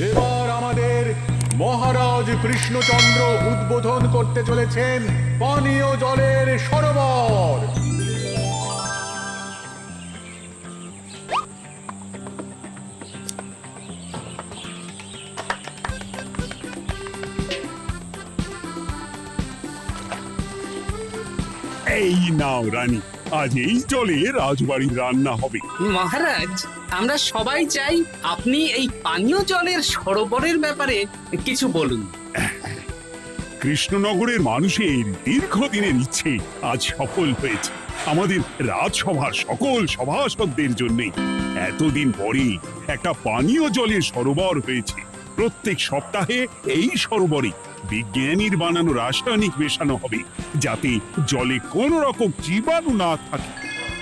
এবার আমাদের মহারাজ কৃষ্ণচন্দ্র উদ্বোধন করতে চলেছেন পানীয় জলের সরোবর। এই নাও রানী, আজ এই জলে রাজবাড়ির রান্না হবে। মহারাজ, আমরা সবাই চাই আপনি এই পানীয় জলের সরোবরের ব্যাপারে কিছু বলুন। কৃষ্ণনগরের মানুষের দীর্ঘদিনের ইচ্ছে আজ সফল হয়েছে। আমাদের রাজসভার সকল সভাসদদের জন্য এতদিন পরে একটা পানীয় জলের সরোবর হয়েছে। প্রত্যেক সপ্তাহে এই সরোবরে বিজ্ঞানীর বানানো রাসায়নিক মেশানো হবে, যাতে জলে কোনো রকম জীবাণু না থাকে।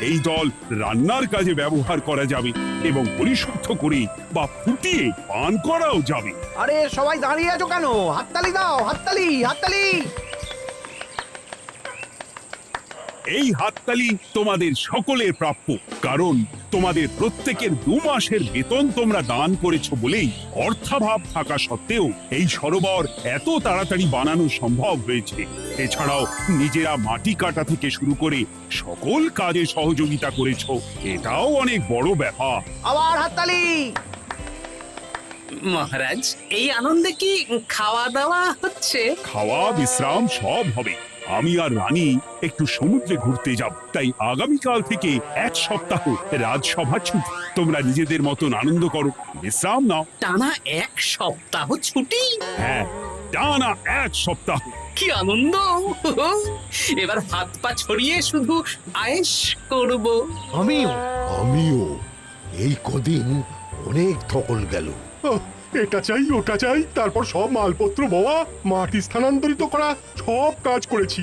এই জল রান্নার কাজে ব্যবহার করা যাবে এবং পরিশুদ্ধ করে বা ফুটিয়ে পান করাও যাবে। আরে সবাই দাঁড়িয়ে আছো কেন? হাততালি দাও, হাততালি, হাততালি। এই হাততালি তোমাদের সকলের প্রাপ্য, কারণ তোমাদের প্রত্যেকের 2 মাসের বেতন তোমরা দান করেছো বলেই অর্থাভাব থাকা সত্ত্বেও এই সরোবর এত তাড়াতাড়ি বানানো সম্ভব হয়েছে। এছাড়াও নিজেরা মাটি কাটা থেকে শুরু করে সকল কাজে সহযোগিতা করেছো, এটাও অনেক বড় ব্যাপার। আবার হাততালি। মহারাজ, এই আনন্দে কি খাওয়া দাওয়া হচ্ছে? খাওয়া বিশ্রাম সব হবে। আমি আর রানী একটু সমুদ্রে ঘুরতে যাব, তাই আগামীকাল থেকে 1 সপ্তাহ রাজসভা ছুটি। তোমরা নিজেদের মতন আনন্দ করো, বিশ্রাম নাও। টানা 1 সপ্তাহ ছুটি? হ্যাঁ, টানা 1 সপ্তাহ। কি আনন্দ! এবার হাত পা ছড়িয়ে শুধু আয়েশ করব। আমিও এই কদিন অনেক ধকল গেল। এটা চাই ওটা চাই, তারপর সব মালপত্র বওয়া, মাটি স্থানান্তরিত করা, সব কাজ করেছি।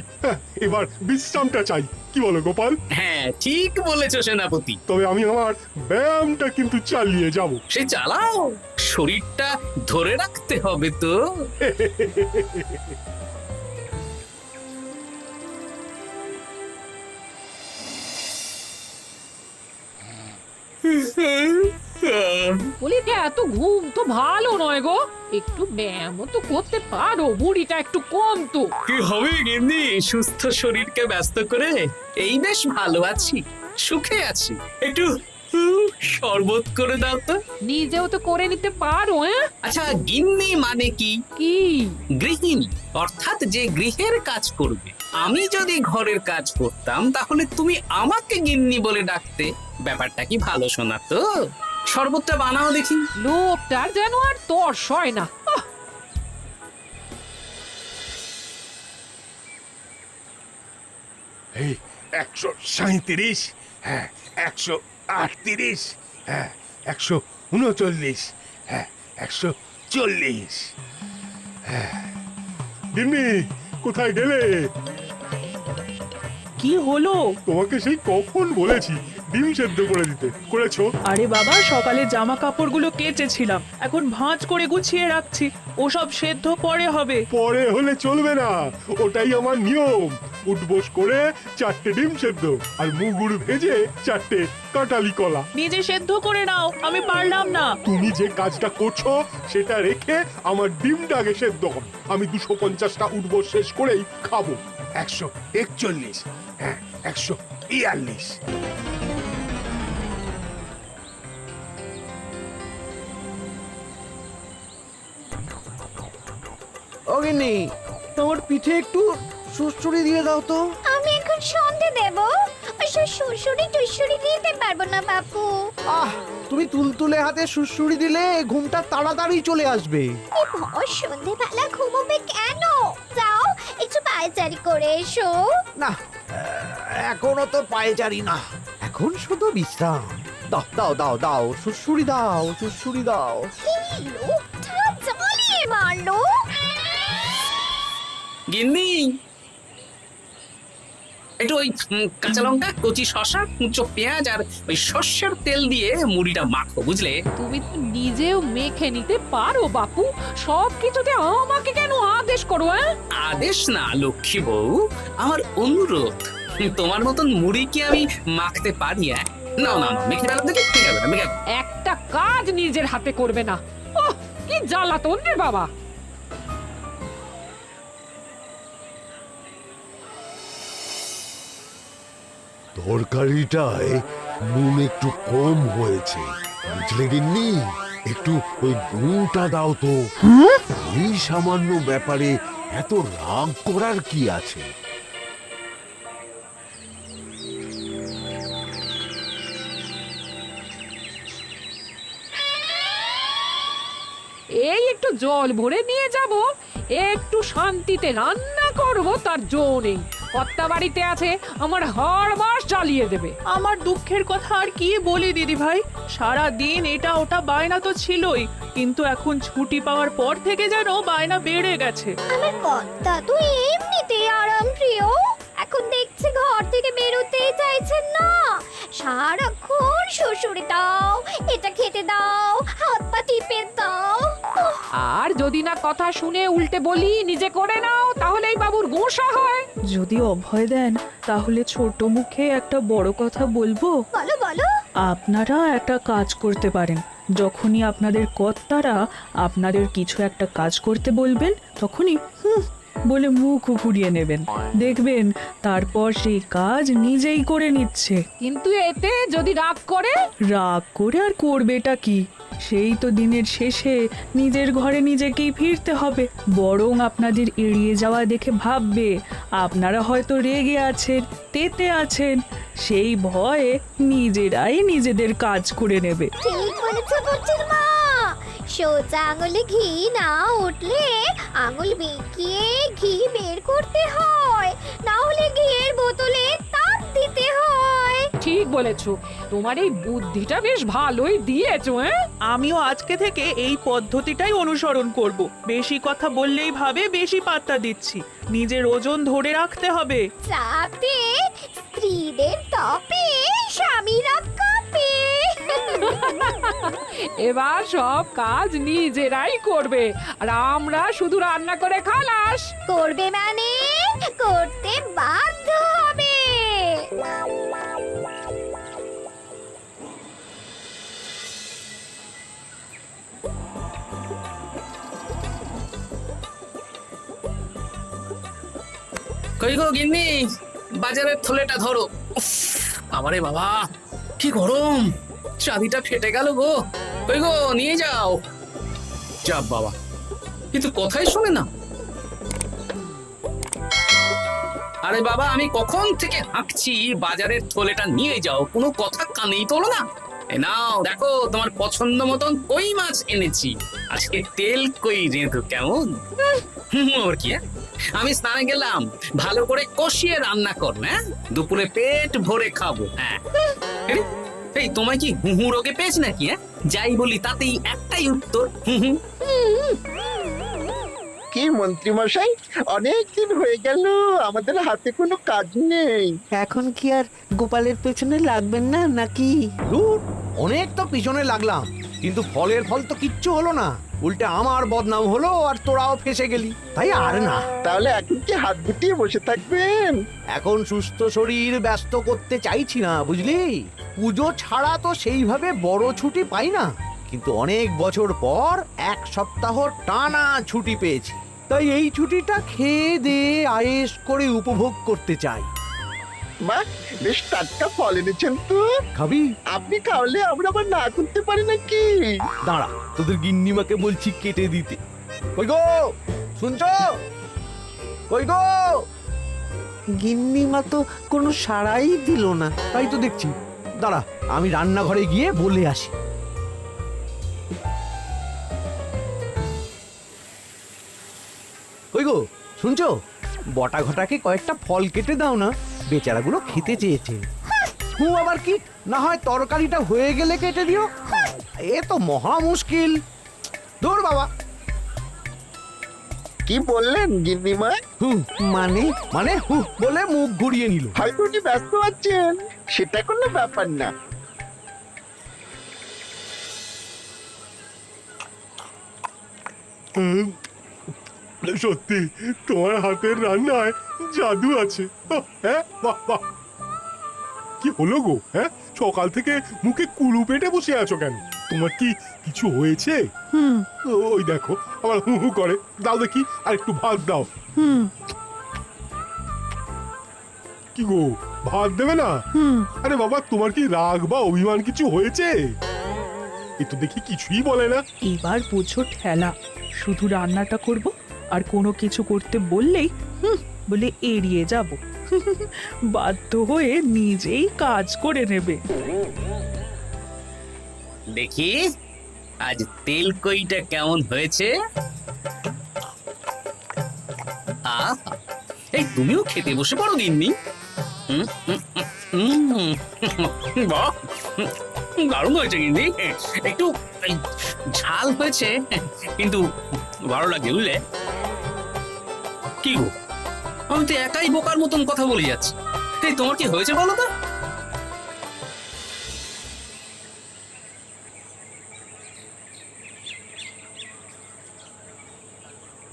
এবার বিশ্রামটা চাই। কি বলো গোপাল? হ্যাঁ, ঠিক বলেছো সেনাপতি। তবে আমি আমার ব্যায়ামটা কিন্তু চালিয়ে যাব। সে চালাও, শরীরটা ধরে রাখতে হবে তো। বলি এত ঘুম তো ভালো নয় গো, একটু ব্যায়ামও তো করতে পারো, বুড়িটা একটু কম তো। কি হবে গিন্নি, সুস্থ শরীরকে ব্যস্ত করে এই বেশ ভালো আছি, সুখে আছি। একটু শরবত করে দাও তো। নিজেও তো করে নিতে পারো। আচ্ছা, গিন্নি মানে কি? কি? গৃহিণী, অর্থাৎ যে গৃহের কাজ করবে। আমি যদি ঘরের কাজ করতাম তাহলে তুমি আমাকে গিন্নি বলে ডাকতে। ব্যাপারটা কি ভালো শোনা তো? শরবতটা বানাও দেখি। লোকটার যেন আর তর্স হয় না। এই 137, হ্যাঁ 138, হ্যাঁ 139, হ্যাঁ 140। গিন্নি, কোথায় গেলে? কি হলো? তোমাকে সেই কখন বলেছি ডিম সেদ্ধ করে দিতে, করেছো? আরে বাবা, সকালে জামা কাপড়গুলো কেচেছিলাম, এখন ভাঁজ করে গুছিয়ে রাখছি। ওসব সেদ্ধ পরে হবে। পরে হলে চলবে না, ওটাই আমার নিয়ম। উঠবোস করে 4টে ডিম সেদ্ধ আর মুগুর ভেজে 4টে কাঁটালি কলা। নিজে সেদ্ধ করে নাও, আমি পারলাম না। তুমি যে কাজটা করছো সেটা রেখে আমার ডিমটা আগে সেদ্ধ হবে। আমি 250টা উঠবোস শেষ করেই খাবো। 141, হ্যাঁ 142। ও গিন্নি, তোমার পিঠে একটু সুড়সুড়ি দিয়ে দাও তো। আমি এখন সন্ধে দেব, ওসব সুড়সুড়ি টুসুড়ি দিতে পারবো না বাপু। তুমি তুলতুলে হাতে সুড়সুড়ি দিলে ঘুমটা তাড়াতাড়ি চলে আসবে। এই ভর সন্ধেবেলা ঘুমোবে কেন? যাও একটু পায়চারি করে এসো। না, এখনো তো পায়চারি না, এখন শুধু বিশ্রাম। দাও দাও দাও দাও, সুড়সুড়ি দাও, সুড়সুড়ি দাও। এই লোকটা জ্বালিয়ে মারলো। গিন্নি, একটু ওই কাঁচা লঙ্কা, কচি শসা, কুচো পেঁয়াজ আর ওই সর্ষের তেল দিয়ে মুড়িটা মাখো, বুঝলে? তুমি তো নিজেও মেখে নিতে পারো বাপু, সব কিছুতে আমাকে কেন আদেশ করো? আদেশ না লক্ষ্মী বউ, আমার অনুরোধ। তোমার মতন মুড়ি কি আমি মাখতে পারি? না না না, মেখে ফেলো দেখি, ঠিক আছে মেখে। একটা কাজ নিজের হাতে করবে না। কি জ্বালাতন রে বাবা। তরকারিটায় নুন একটু কম হয়েছে, বুঝলে গিন্নি? একটু ওই নুনটা দাও তো। এই সামান্য ব্যাপারে এত রাগ করার কি আছে? এই একটু জল ভরে নিয়ে যাব, একটু শান্তিতে রান্না করব তার জো নেই। কর্তা বাড়িতে আছে, আমার হাড় মাস জ্বালিয়ে দেবে। আমার দুঃখের কথা আর কি বলি দিদি ভাই, সারা দিন এটা ওটা বায়না তো ছিলই, কিন্তু এখন ছুটি পাওয়ার পর থেকে যেন বায়না বেড়ে গেছে। আমার কর্তা তো এমনিতেই আরাম প্রিয়, এখন দেখছি ঘর থেকে বেরোতেই চাইছেন না। সারাক্ষণ শ্বশুরে দাও, এটা খেতে দাও, হাত পা টিপে দাও। আর যদি না কথা শুনে উল্টে বলি নিজে করে নাও, তাহলেই বাবুর গোসা হয়। যদি অভয় দেন তাহলে ছোট মুখে একটা বড় কথা বলবো। বলো বলো। আপনারা একটা কাজ করতে পারেন, যখনই আপনাদের কর্তারা আপনাদের কিছু একটা কাজ করতে বলবেন তখনই বলে মুখ ঘুরিয়ে নেবেন, দেখবেন তারপর সেই কাজ নিজেই করে নিচ্ছে। কিন্তু এতে যদি রাগ করে? রাগ করে আর করবেটা কি, সেই তো দিনের শেষে নিজের ঘরে নিজেকেই ফিরতে হবে। বরং আপনাদের এড়িয়ে যাওয়া দেখে ভাববে আপনারা হয়তো রেগে আছেন, তেতে আছেন, সেই ভয়ে নিজেরাই নিজেদের কাজ করে নেবে। ঠিক বলেছো বুচির মা, সোজা আঙুলে ঘি না উঠলে আঙুল বেঁকিয়ে ঘি বের করতে হয়, না হলে ঘিয়ের বোতলে তাপ দিতে হয়। ঠিক বলেছো, তোমার এই বুদ্ধিটা বেশ ভালোই দিয়েছো। আমিও আজকে থেকে এই পদ্ধতিটাই অনুসরণ করব। বেশি কথা বললেই ভাবে বেশি পাত্তা দিচ্ছি, নিজের ওজন ধরে রাখতে হবে। যাতে স্ত্রীদের তপে স্বামীরা কাঁপে। এবার সব কাজ নিজেরাই করবে, আর আমরা শুধু রান্না করে খালাস। করবে মানে করতে বাধ্য হবে। কই গো গিন্নি, বাজারের থলেটা ধরো। উফ, আমারে বাবা কি গরম, চাবিটা ফেটে গেল গো। কই গো, নিয়ে যাও। যা বাবা, কিন্তু কথাই শোনে না। আরে বাবা, আমি কখন থেকে হাঁকছি বাজারের থলেটা নিয়ে যাও, কোনো কথা কানেই তোলো না। এ নাও দেখো, তোমার পছন্দ মতন কই মাছ এনেছি, আজকে তেল কই রেঁধো কেমন। ওর কি, আমি স্নানে গেলাম, ভালো করে কষিয়ে রান্না কর, হ্যাঁ দুপুরে পেট ভরে খাবো। হ্যাঁ এই তোমায় কি হুহু রোগে পেয়েছি নাকি? হ্যাঁ যাই বলি তাতেই একটাই উত্তর, হুহু। কি মন্ত্রী মশাই, অনেক দিন হয়ে গেল আমাদের হাতে কোনো কাজ নেই। এখন কি আর গোপালের পেছনে লাগবেন না নাকি? দূর, অনেক তো পিছনে লাগলাম, কিন্তু ফলের ফল তো কিচ্ছু হলো না, উল্টে আমার বদনাম হলো আর তোরাও ফেসে গেলি। তাই আর না। তাহলে এখন কি হাত গুটিয়ে বসে থাকবেন? এখন সুস্থ শরীর ব্যস্ত করতে চাইছি না, বুঝলি? পুজো ছাড়া তো সেইভাবে বড় ছুটি পাই না, কিন্তু অনেক বছর পর এক সপ্তাহ টানা ছুটি পেয়েছি, তাই এই ছুটিটা খেয়ে দিয়ে আয়েশ করে উপভোগ করতে চাই। বাহ, বেশ টাটকা ফল এনেছেন তো। খাবি? আপনি খাওয়ালে আমরা আবার না করতে পারি নাকি? দাঁড়া, তোদের গিন্নিমাকে বলছি কেটে দিতে। কই গো, শুনছো? কই গো? গিন্নিমা তো কোনো সাড়াই দিল না। তাই তো দেখছি, দাঁড়া আমি রান্নাঘরে গিয়ে বলে আসি। কই গো, শুনছো? বটা ঘটাকে কয়েকটা ফল কেটে দাও না, বেচারাগুলো খেতে চেয়েছে। আবার কি, না হয় তরকারিটা হয়ে গেলে কেটে দিও। এ তো মহা মুশকিল। দূর বাবা। কি বললেন গিন্নিমা? মানে মানে বলে মুখ ঘুরিয়ে নিল। হয়তো উনি ব্যস্ত আছেন, সেটা কোনো ব্যাপার না। সত্যি তোমার হাতের রান্নায় জাদু আছে। হ্যাঁ, বাহ বাহ। কি হলো গো? হ্যাঁ, সকাল থেকে মুখে কুলু পেটে বসে আছো কেন? তোমার কি কিছু হয়েছে? ওই দেখো আবার হু হু করে। দাও দেখি, আর একটু ভাত দাও। কি গো, ভাত দেবে না? আরে বাবা, তোমার কি রাগ বা অভিমান কিছু হয়েছে? এ তো দেখি কিছুই বলে না। এবার বুঝো ঠেলা, শুধু রান্নাটা করব আর কোনো কিছু করতে বললেই বলে এড়িয়ে যাব। বাধ্য হয়ে নিজেই কাজ করে নেবে। দেখি আজ তেল কইটা কেমন হয়েছে। আহা, এই তুমিও খেতে বসে পড়ো গিন্নি। বাহ, দারুণ হয়েছে গিন্নি। একটু এই, ঝাল হয়েছে কিন্তু ভালো লাগে বুঝলে। কি গো, আমি তো একাই বোকার মতন কথা বলে যাচ্ছি। এই তোমার কি হয়েছে বলো তো?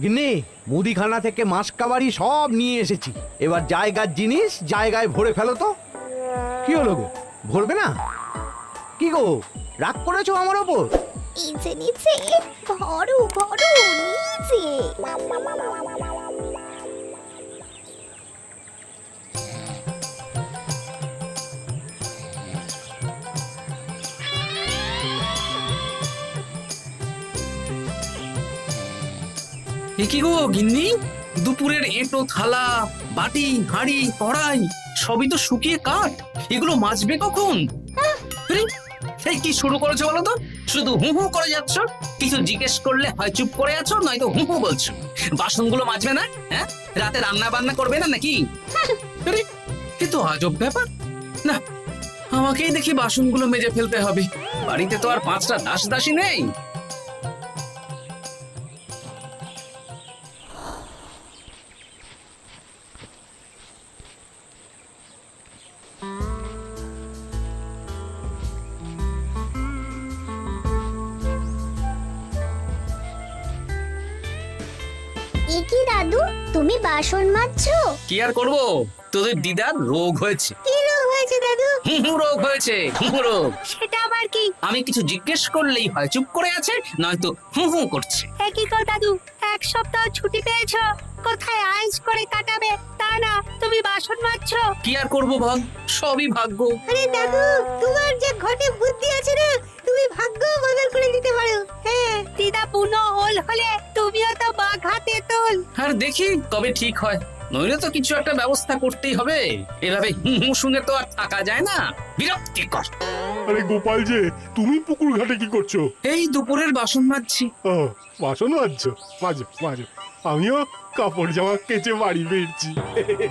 গিন্নি, মুদিখানা থেকে মাসকাবারি সব নিয়ে এসেছি। এবার জায়গার জিনিস জায়গায় ভরে ফেলো তো। কি হলো গো, ভরবে না? কি গো, রাগ করেছো আমার ওপর? নিচে নিচে ভরো ভরো নিচে। এ কি গো গিন্নি, দুপুরের এঁটো থালা, বাটি, হাঁড়ি, কড়াই সবই তো শুকিয়ে কাঠ। এগুলো মাজবে কখন? আরে, এই কি শুরু করেছো বলো তো? শুধু হু হু করে যাচ্ছ। কিছু জিজ্ঞেস করলে হয় চুপ করে আছো, নয়তো হু হু বলছো। বাসনগুলো মাজবে না? হ্যাঁ, রাতে রান্না বান্না করবে না নাকি? আরে, এ তো আজব ব্যাপার। না, আমাকেই দেখি বাসনগুলো মেজে ফেলতে হবে। বাড়িতে তো আর 5টা দাস দাসী নেই। এ কি দাদু, তুমি বাসন মাজছো? কি আর করবো, তোদের দিদার রোগ হয়েছে। কি রোগ হয়েছে দাদু? হুহু রোগ হয়েছে, হুহু রোগ। সেটা আবার কি? আমি কিছু জিজ্ঞেস করলেই হয় চুপ করে আছে, নয়তো হু হু করছে। কি কর দাদু, 1 সপ্তাহ ছুটি পেয়েছো, কোথায় আইস করে কাটাবে তা না তুমি বাসন মাজছো। কি আর করবো বল, সবই ভাগ্য। আরে দাদু, তোমার যে ঘটে বুদ্ধি আছে না, তুমি ভাগ্য বদল করে দিতে পারো। হ্যাঁ, দিদা পুনো হল হলে তুমিও তো বাঘাতে তোল। আর দেখি কবে ঠিক হয়, নইলে তো কিছু একটা ব্যবস্থা করতেই হবে। এভাবে হু হু শুনে তো আর থাকা যায় না, বিরক্তিকর। আরে গোপাল যে, তুমি পুকুর ঘাটে কি করছো? এই দুপুরের বাসন মাজছি। ও, বাসন মাজছো? মাজো মাজো, আমিও কাপড় জামা কেচে বাড়ি ফিরছি।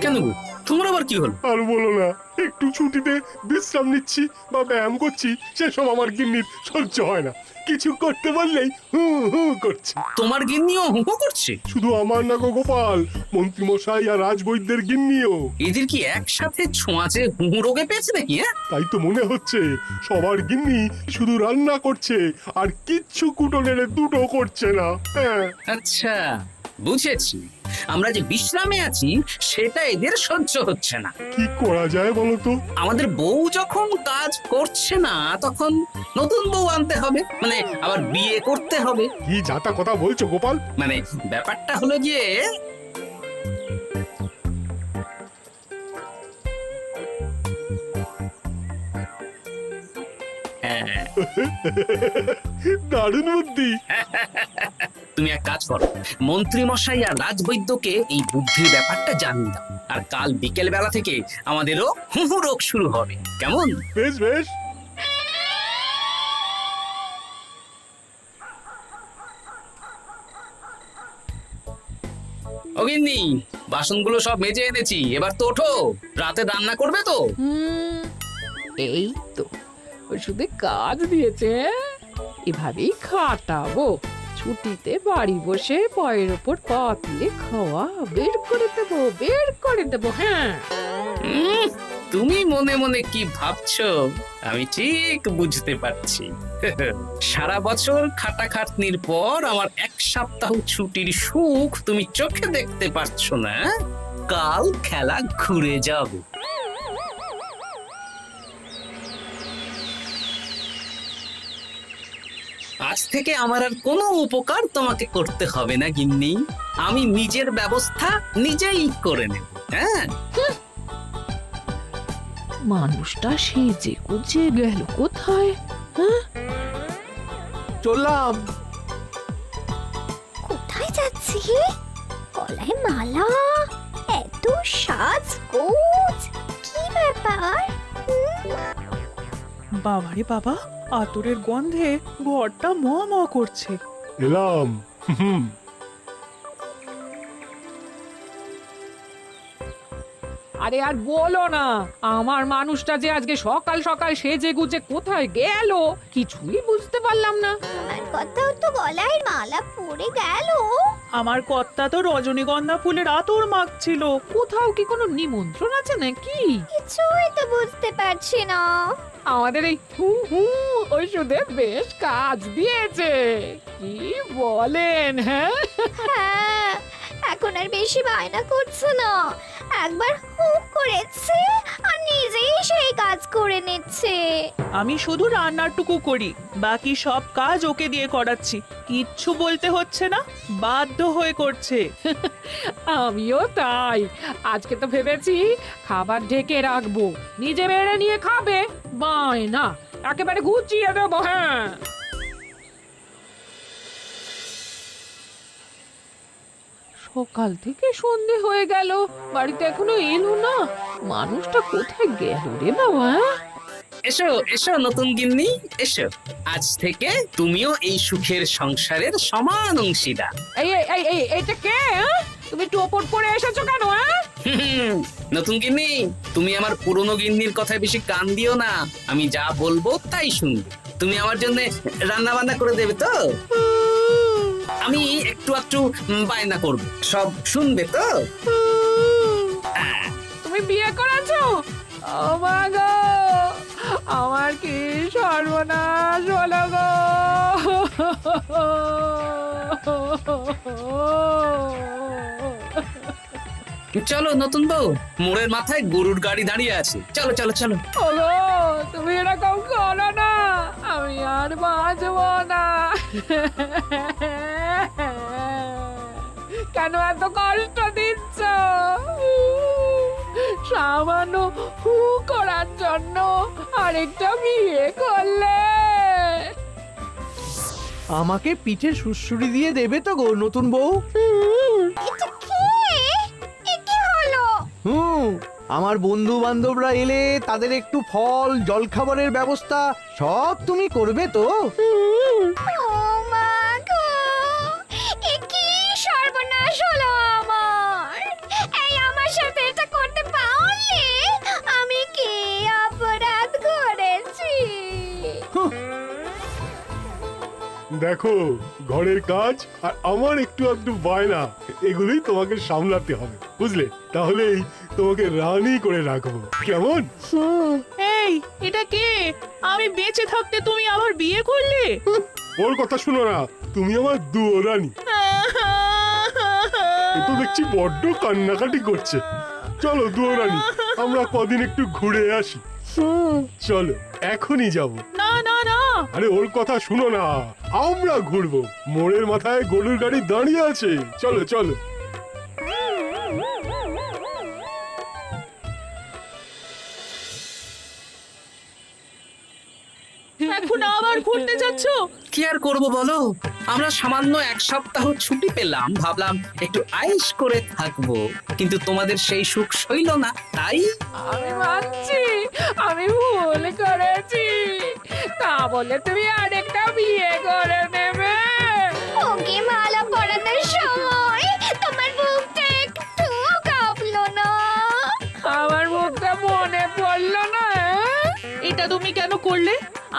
কেন গো, তোমার আবার কি হলো? আর বলো না, একটু ছুটিতে বিশ্রাম নিচ্ছি বা ব্যায়াম করছি, সেসব আমার গিন্নির সহ্য হয় না। কিছু করতে বললেই হু হু করছে। তোমার গিন্নিও হু হু করছে? শুধু আমার না গো গোপাল, মন্ত্রী মশাই আর রাজবৈদ্যের গিন্নিও। এদের কি একসাথে ছোঁয়াচে হু হু রোগে পেয়েছে নাকি? তাই তো মনে হচ্ছে সবার গিন্নি শুধু রান্না করছে আর কিচ্ছু কুটো নেড়ে দুটো করছে না। হ্যাঁ, আচ্ছা, বুঝেছি। আমরা যে বিশ্রামে আছি সেটা এদের সহ্য হচ্ছে না। কি করা যায় বলো তো? আমাদের বউ যখন কাজ করছে না, তখন নতুন বউ আনতে হবে, মানে আবার বিয়ে করতে হবে। কি যাতা কথা বলছো গোপাল? মানে ব্যাপারটা হলো গিয়ে, হ্যাঁ, দারুণ বুদ্ধি। তুমি এক কাজ করো, মন্ত্রী মশাই আর রাজবৈদ্যকে এই বুদ্ধির ব্যাপারটা জানিয়ে দাও। আর কাল বিকেল বেলা থেকে আমাদেরও হু হু রোগ শুরু হবে, কেমন? বেশ বেশ। অগিন্নি, বাসনগুলো সব মেজে এনেছি, এবার তো ওঠো। রাতে রান্না করবে তো? এই তো ওষুধে কাজ দিয়েছে। এভাবেই খাটাবো। ছুটিতে বাড়ি বসে পায়ের ওপর পা তুলে খাওয়া বের করে দেবো, বের করে দেবো। হ্যাঁ, তুমি মনে মনে কি ভাবছো আমি ঠিক বুঝতে পারছি। সারা বছর খাটাখাটনির পর আমার 1 সপ্তাহ ছুটির সুখ তুমি চোখে দেখতে পারছো না। কাল খেলা ঘুরে যাবে। আজ থেকে আমার আর কোনো উপকার তোমাকে করতে হবে না গিন্নি। আমি নিজের ব্যবস্থা নিজেই করে নেব। হ্যাঁ, মানুষটা সেজে গুজে গেল কোথায়? হ্যাঁ, চললাম। কোথায় যাচ্ছি? গলায় মালা, এত সাজগোজ, কি ব্যাপার? বাবারে বাবা, আতরের গন্ধে ঘরটা ম ম করছে। এলাম। হুম। আরে আর বলো না, আমার মানুষটা যে আজকে সকাল সকাল সেজে গুজে কোথায় গেল কিছুই বুঝতে পারলাম না। আমার কথাও তো গলায় মালা পড়ে গেল। আমার কর্তা তো রজনীগন্ধা ফুলের আতর মাখছিল। কোথাও কি কোনো নিমন্ত্রণ আছে নাকি? কিছুই তো বুঝতে পারছি না। আমাদের এই হু হু ওষুধে বেশ কাজ দিয়েছে, কি বলেন? হ্যাঁ, হ্যাঁ, এখন আর বেশি বায়না করছে না। একবার হুক করেছে আর নিজেই সেই কাজ করে নিচ্ছে। আমি শুধু রান্নাটুকু করি, বাকি সব কাজ ওকে দিয়ে করাচ্ছি। কিচ্ছু বলতে হচ্ছে না, বাধ্য হয়ে করছে। আমিও তাই। আজকে তো ভেবেছি খাবার ঢেকে রাখবো, নিজে বেড়ে নিয়ে খাবে। বায়না একেবারে গুছিয়ে দেবো। হ্যাঁ, সকাল থেকে সন্ধে হয়ে গেল, বাড়িতে এখনো এলো না। মানুষটা কোথায় গেল রে বাবা? এসো এসো নতুন গিন্নি, এসো। আজ থেকে তুমিও এই সুখের সংসারের সমান অংশীদার। এই এই এই এই এটা কে? হ্যাঁ? তুমি টোপট পরে এসেছো কেন? হ্যাঁ, নতুন গিন্নি, তুমি আমার পুরনো গিন্নির কথায় বেশি কান দিও না। আমি যা বলবো তাই শুনবে। তুমি আমার জন্য রান্না বান্না করে দেবে তো? আমি একটু একটু বায়না করব, সব শুনবে তো? তুমি বিয়ে করেছো? ও মা গো, আমার কি সর্বনাশ হলো গো! চলো নতুন বউ, মোড়ের মাথায় গরুর গাড়ি দাঁড়িয়ে আছে, চলো চলো চলো। ওগো, তুমি এরকম করো না, আমি আর বাঁচবো না। কেন এত কষ্ট দিচ্ছ? সামান্য হু করার জন্য আরেকটা বিয়ে করলে? আমাকে পিঠে সুড়সুড়ি দিয়ে দেবে তো গো নতুন বউ? এটা কে? এ কি হলো? আমার বন্ধু বান্ধবরা এলে তাদের একটু ফল জলখাবারের ব্যবস্থা সব তুমি করবে তো? ও মা গো, এ কি সর্বনাশ হলো আমার! এই আমার সাথে এটা করতে পারলে? আমি কি অপরাধ করেছি? দেখো, ঘরের কাজ আর আমার একটু একটু বায়না, এগুলোই তোমাকে সামলাতে হবে, বুঝলে? তাহলেই তোমাকে রানী করে রাখবো, কেমন? এই, এটা কে? আমি বেঁচে থাকতে তুমি আবার বিয়ে করলে? ওর কথা শুনো না, তুমি আমার দুয়ো রানী। এ তো দেখছি বড্ড কান্নাকাটি করছে। চলো দুয়ো রানী, আমরা কদিন একটু ঘুরে আসি। চলো, এখনই যাব। না না না, আরে ওর কথা শুনো না, আমরা ঘুরবো। মোড়ের মাথায় গরুর গাড়ি দাঁড়িয়ে আছে, চলো চলো। এখন আবার ঘুরতে যাচ্ছ? কি আর করব বলো, আমরা সামান্য এক সপ্তাহ ছুটি পেলাম, ভাবলাম একটু আয়েশ করে থাকবো, কিন্তু তোমাদের সেই সুখ সইল না, তাই আমি মানছি আমি ভুল করেছি, তা বলে তুমি আরেকটা বিয়ে করে নেবে? ওকে মালা পরানোর সময় তোমার বুকটা একটু কাঁপলো না? আমার মুখটা মনে পড়লো না? এটা তুমি কেন করলে?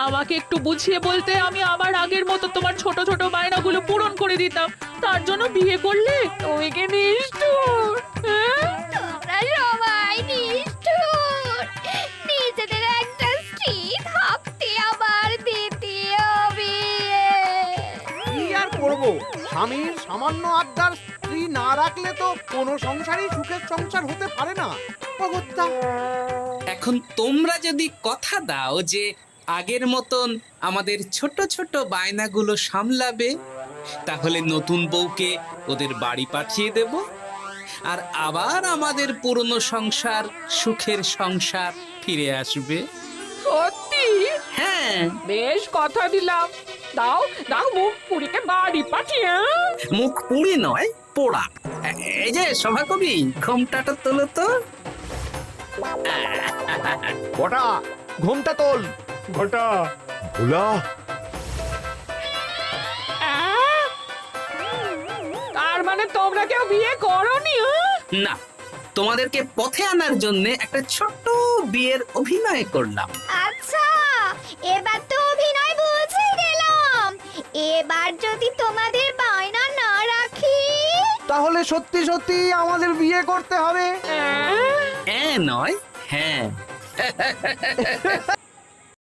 আমাকে একটু বুঝিয়ে বলতে, আমি আবার আগের মতো তোমার ছোট ছোট বায়নাগুলো পূরণ করে দিতাম। তার জন্য বিয়ে করলে? তুমি কি নিষ্ঠুর? হ্যাঁ? তোমরা সবাই নিষ্ঠুর। নিজেদের একটা স্ত্রী থাকতে আবার দ্বিতীয় বিয়ে। কি আর করবো, স্বামীর সামান্য আবদার স্ত্রী না রাখলে তো কোনো সংসারই সুখের সংসার হতে পারে না। অগত্যা। এখন তোমরা যদি কথা দাও যে আগের মতন আমাদের ছোট ছোট বায়নাগুলো সামলাবে, তাহলে নতুন বউকে ওদের বাড়ি পাঠিয়ে দেব, আর আবার আমাদের পুরনো সংসার, সুখের সংসার ফিরে আসবে। সত্যি? হ্যাঁ, বেশ কথা দিলাম। দাও দাও মুখ পুরিকে বাড়ি পাঠিয়ে। মুখ পুড়ি নয়, পোড়া। এই যে সভাকবি, ঘোমটাটা তোলো তো। কটা ঘুমটা তোল। ঘটা ভোলা, তার মানে তোমরা কেউ বিয়ে করোনি? না, তোমাদেরকে পথে আনার জন্য একটা ছোট্ট বিয়ের অভিনয় করলাম। আচ্ছা, এবার তো অভিনয় বুঝে গেলাম। এবার যদি তোমাদের বায়না না রাখি, তাহলে সত্যি সত্যি আমাদের বিয়ে করতে হবে। নয়, হ্যাঁ।